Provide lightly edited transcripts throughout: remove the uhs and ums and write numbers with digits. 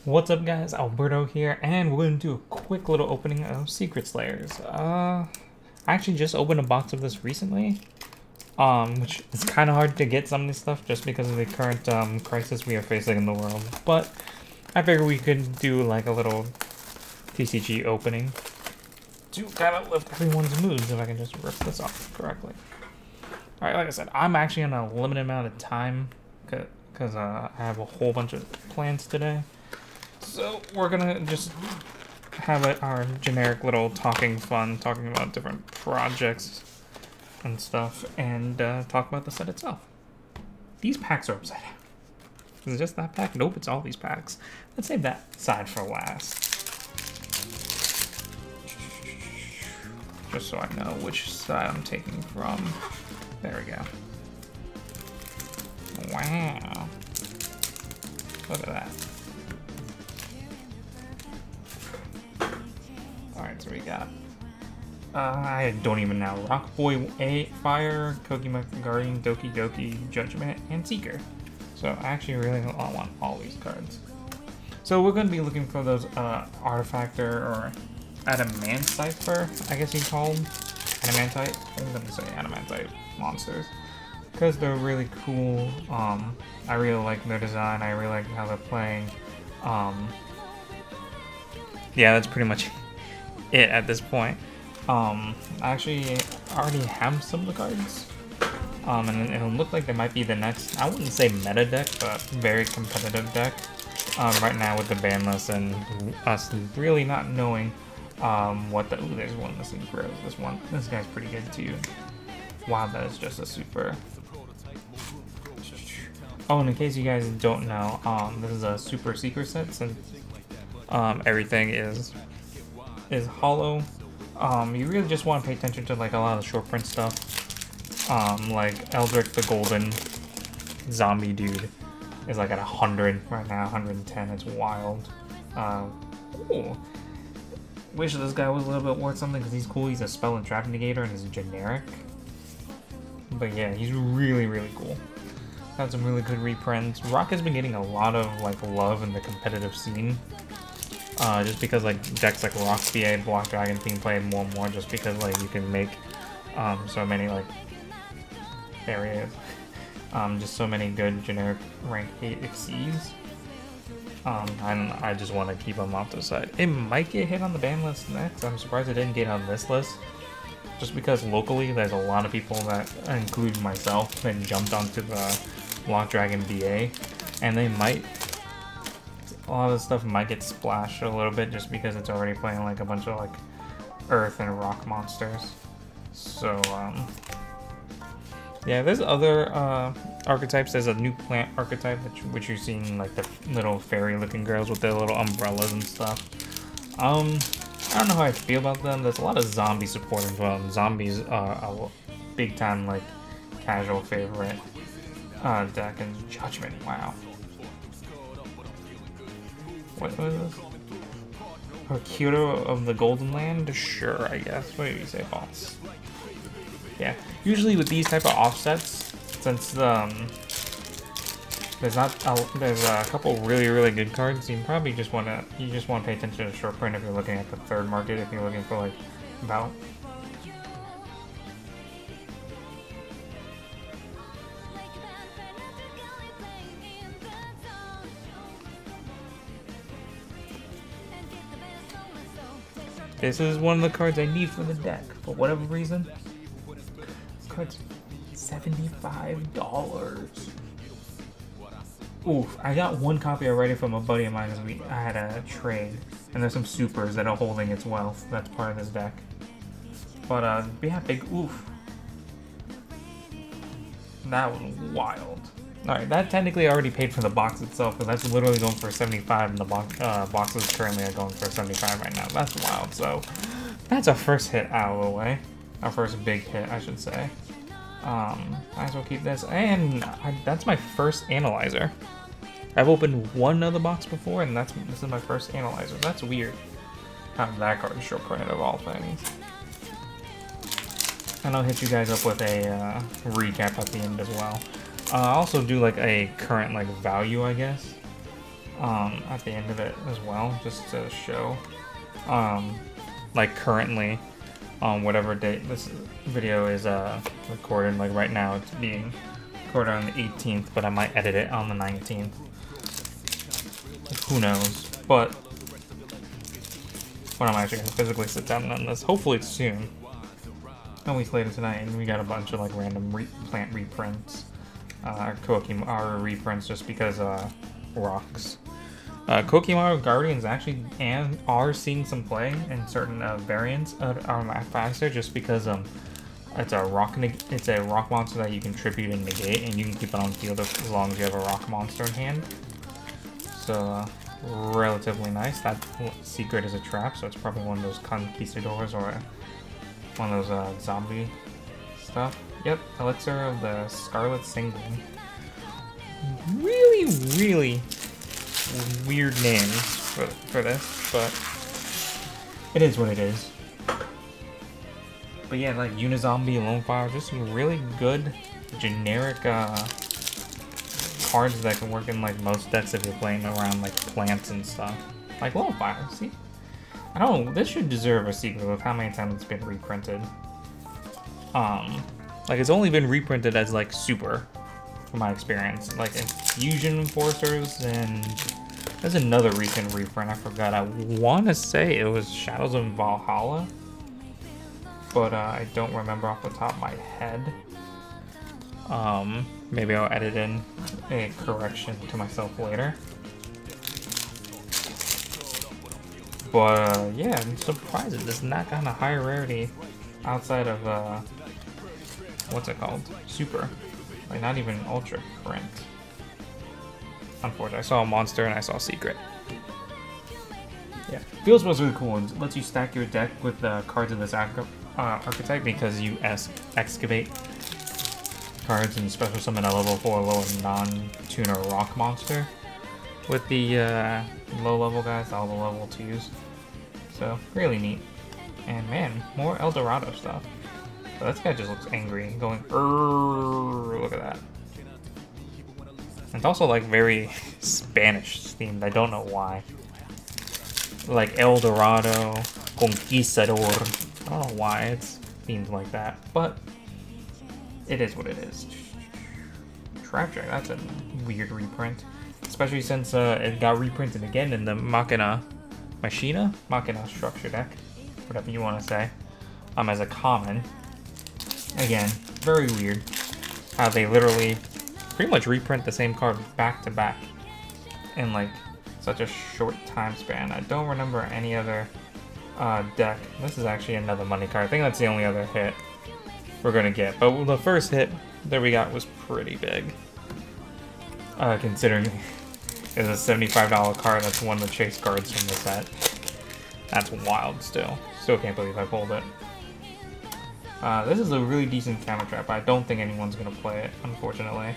What's up guys, Alberto here, and we're going to do a quick little opening of Secret Slayers. I actually just opened a box of this recently, which is kind of hard to get some of this stuff just because of the current crisis we are facing in the world, but I figured we could do like a little TCG opening to kind of lift everyone's moods if I can just rip this off correctly. Alright, like I said, I'm actually on a limited amount of time because I have a whole bunch of plans today. So we're gonna just have our generic little talking about different projects and stuff, and talk about the set itself. These packs are upside down. Is it just that pack? Nope, it's all these packs. Let's save that side for last. Just so I know which side I'm taking from. There we go. Wow. Look at that. Alright, so we got, I don't even know, Rock Boy 8, Fire, Kogima Guardian, Doki Doki, Judgment, and Seeker. So I actually really want all these cards. So we're going to be looking for those Artifactor or Adamantite, I guess you call them. Adamantite? I'm going to say Adamantite monsters. Because they're really cool. I really like their design, I really like how they're playing. Yeah, that's pretty much it at this point. I actually already have some of the cards, and it'll look like they might be the next, I wouldn't say meta deck, but very competitive deck right now with the ban list and us really not knowing what the, ooh, there's one missing bros. This guy's pretty good too. Wow, that is just a super. Oh, and in case you guys don't know, this is a super secret set since everything is hollow. You really just want to pay attention to like a lot of the short print stuff, like Eldrick the Golden zombie dude is like at 100 right now, 110. It's wild. Ooh. Wish this guy was a little bit worth something because he's cool. He's a spell and trap negator and is generic, but yeah, he's really cool. Got some really good reprints. Rock has been getting a lot of like love in the competitive scene. Just because like decks like Rock BA, Block Dragon Team play more and more, just because like you can make so many like areas, just so many good generic rank 8 Xyz. And I just want to keep them off the side. It might get hit on the ban list next. I'm surprised it didn't get on this list, just because locally there's a lot of people that, include myself, that jumped onto the Block Dragon BA, and they might. A lot of the stuff might get splashed a little bit just because it's already playing like a bunch of like earth and rock monsters. So yeah, there's other archetypes. There's a new plant archetype which you're seeing, like the little fairy looking girls with their little umbrellas and stuff. I don't know how I feel about them. There's a lot of zombie support as well. Zombies are a big time like casual favorite deck, and Judgment, wow. What is this? Yugioh of the Golden Land? Sure, I guess. What do you say, boss? Yeah, usually with these type of offsets, since there's a couple really good cards, you probably just want to pay attention to short print if you're looking at the third market. If you're looking for like about. This is one of the cards I need for the deck. For whatever reason, this card's $75. Oof, I got one copy already from a buddy of mine because I had a trade. And there's some supers that are holding its wealth. That's part of this deck. But, yeah, big oof. That was wild. Alright, that technically already paid for the box itself, but that's literally going for 75, and the boxes currently are going for 75 right now. That's wild. So that's our first hit out of the way. Our first big hit, I should say. Might as well keep this, and that's my first analyzer. I've opened one other box before, and this is my first analyzer. That's weird. How that card is short printed of all things. And I'll hit you guys up with a recap at the end as well. I'll also do like a current like value, I guess. at the end of it as well, just to show, like currently, on whatever date this video is recorded. Like right now, it's being recorded on the 18th, but I might edit it on the 19th. Who knows? But when I'm actually gonna physically sit down and run this, hopefully it's soon. A week later tonight, and we got a bunch of like random plant reprints, Kokimaru reprints, just because rocks. Kokimaru Guardians actually are seeing some play in certain variants of faster, just because it's a rock monster that you can tribute and negate, and you can keep it on field as long as you have a rock monster in hand. So relatively nice. That secret is a trap, so it's probably one of those conquistadors or one of those zombie stuff. Yep, Elixir of the Scarlet Singling. Really weird names for this, but it is what it is. But yeah, like Unizombie, Lone Fire, just some really good generic cards that can work in like most decks if you're playing around like plants and stuff. Like Lone Fire, see? I don't know, this should deserve a secret with how many times it's been reprinted. Like it's only been reprinted as like super, from my experience. Like Fusion Enforcers, and there's another recent reprint, I forgot. I want to say it was Shadows of Valhalla, but I don't remember off the top of my head. Maybe I'll edit in a correction to myself later. But yeah, I'm surprised it has not gotten a higher rarity outside of what's it called? Super. Like not even Ultra print. Unfortunately, I saw a monster and I saw a secret. Yeah, Field Spell's really cool. It lets you stack your deck with the cards of this archetype, because you excavate cards and you special summon a level 4 lower non-tuner rock monster with the low level guys, all the level 2s. So really neat. And man, more El Dorado stuff. So this guy just looks angry, going look at that. It's also like very Spanish themed, I don't know why. Like El Dorado, Conquistador. I don't know why it's themed like that, but it is what it is. Trapjack, that's a weird reprint. Especially since it got reprinted again in the Machina structure deck, whatever you want to say, as a common. Again, very weird how they literally pretty much reprint the same card back to back in like such a short time span. I don't remember any other deck. This is actually another money card. I think that's the only other hit we're gonna get. But the first hit that we got was pretty big, considering it's a $75 card. That's one of the chase cards from the set. That's wild still. Still can't believe I pulled it. This is a really decent counter trap. I don't think anyone's gonna play it, unfortunately.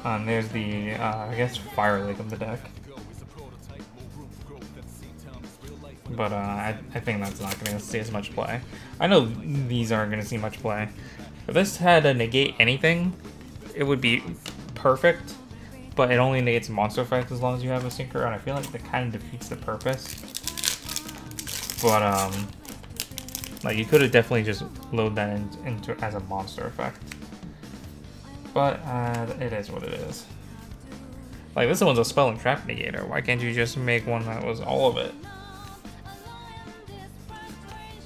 There's the, I guess, Fire Lake of the deck. But I think that's not gonna see as much play. I know these aren't gonna see much play. If this had a negate anything, it would be perfect. But it only negates monster effects as long as you have a Synchro, and I feel like that kind of defeats the purpose. But like you could have definitely just load that into as a monster effect. But it is what it is. Like this one's a spell and trap negator. Why can't you just make one that was all of it?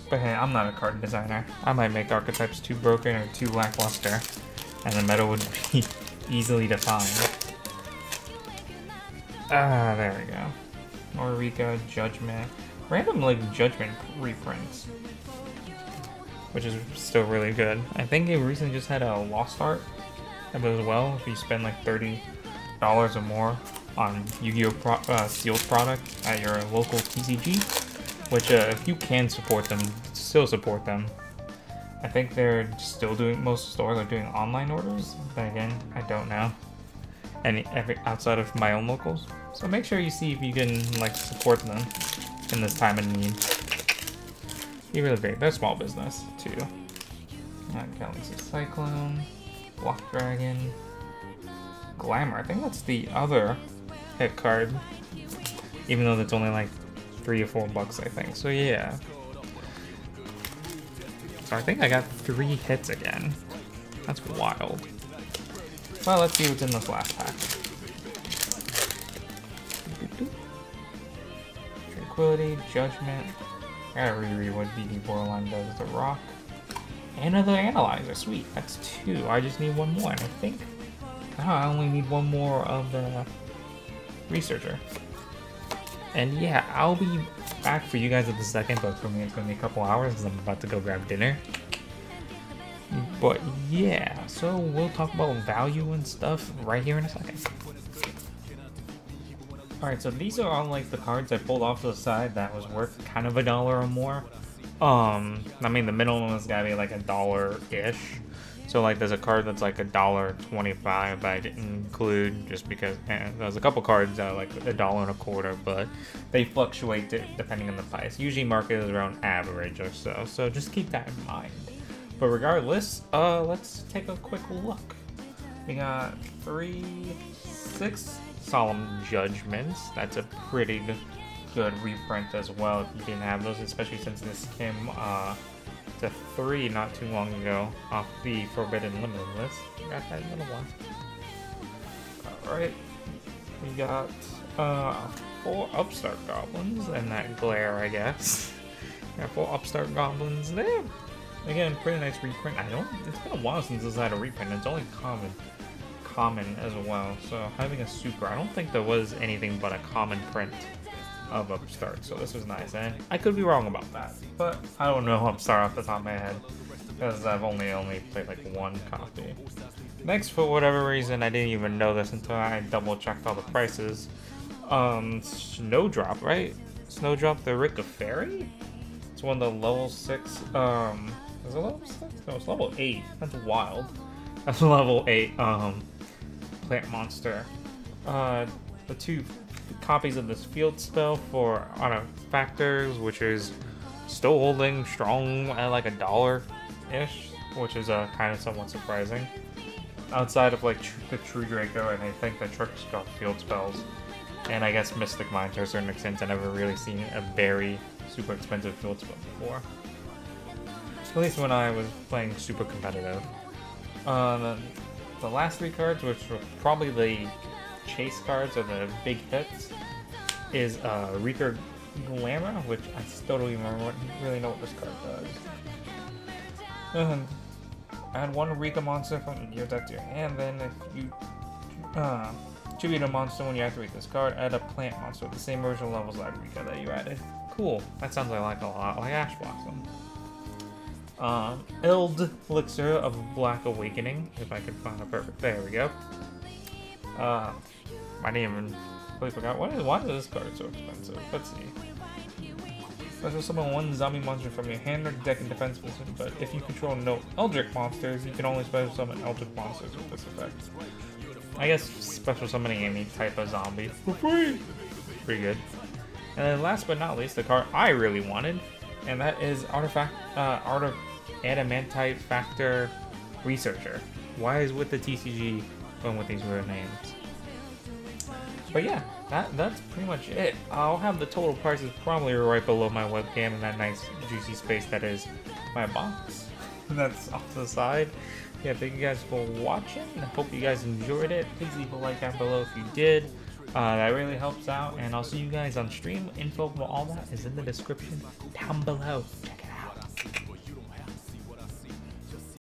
But hey, I'm not a card designer. I might make archetypes too broken or too lackluster, and the meta would be easily defined. There we go. Morika, Judgment. Random, like, Judgment reprints. Which is still really good. I think it recently just had a Lost Art as well. If you spend like $30 or more on Yu-Gi-Oh! Sealed product at your local TCG. Which, if you can support them, still support them. I think they're still doing, most stores are doing online orders. But again, I don't know. Outside of my own locals. So make sure you see if you can like support them in this time of need. Be really big. They're small business too. Galaxy Cyclone, Block Dragon, Glamour. I think that's the other hit card even though that's only like $3 or $4, I think. So yeah. So I think I got 3 hits again. That's wild. Well, let's see what's in this last pack. Tranquility, Judgment. I gotta reread what BD Borderline does. The Rock. Another Analyzer. Sweet. That's 2. I just need 1 more, and I think I only need 1 more of the Researcher. And yeah, I'll be back for you guys at the second, but for me it's gonna be a couple hours because I'm about to go grab dinner. But yeah, so we'll talk about value and stuff right here in a second. Alright, so these are all like the cards I pulled off to the side that was worth kind of $1 or more. I mean the minimum has gotta be like $1-ish. So like there's a card that's like $1.25 but I didn't include just because there's a couple cards that are like $1.25, but they fluctuate depending on the price. Usually market is around average or so. So just keep that in mind. But regardless, let's take a quick look. We got 6 Solemn Judgments. That's a pretty good reprint as well if you didn't have those, especially since this came to 3 not too long ago off the Forbidden Limited list. Got that little one. Alright. We got 4 Upstart Goblins and that Glare, I guess. Got 4 Upstart Goblins there. Again, pretty nice reprint. It's been a while since this had a reprint. It's only common as well. So having a super, I don't think there was anything but a common print of Upstart. So this was nice, and I could be wrong about that, but I don't know Upstart off the top of my head because I've only played like 1 copy. Next, for whatever reason, I didn't even know this until I double checked all the prices. Snowdrop, right? Snowdrop the Rick of Fairy. It's one of the level 6. Is it level 6? No, it's level 8. That's wild. That's a level 8 plant monster. The 2 copies of this field spell for artifactors, which is still holding strong at like $1-ish, which is kind of somewhat surprising. Outside of like the True Draco and I think the Trickshot field spells, and I guess Mystic Mine to a certain extent, I never really seen a very super expensive field spell before. At least when I was playing super competitive. The last 3 cards, which were probably the chase cards or the big hits, is Reaker Glamour, which I still don't even really know what this card does. Add 1 Rika monster from your deck to your hand, then if you tribute a monster when you activate this card, add a plant monster with the same original levels as Rika that you added. Cool. That sounds like a lot like Ash Blossom. Eld Elixir of Black Awakening, if I could find a perfect. There we go. My name really forgot. Why is this card so expensive? Let's see. Special summon 1 zombie monster from your hand or deck in defense position, but if you control no Eldritch monsters, you can only special summon Eldritch monsters with this effect. I guess special summoning any type of zombie for free. Pretty good. And then last but not least, the card I really wanted, and that is Adamantite Factor Researcher. Why is with the TCG going with these weird names? But yeah, that's pretty much it. I'll have the total prices probably right below my webcam in that nice juicy space that is my box. That's off to the side. Yeah, thank you guys for watching. I hope you guys enjoyed it. Please leave a like down below if you did. That really helps out, and I'll see you guys on stream. Info for all that is in the description down below.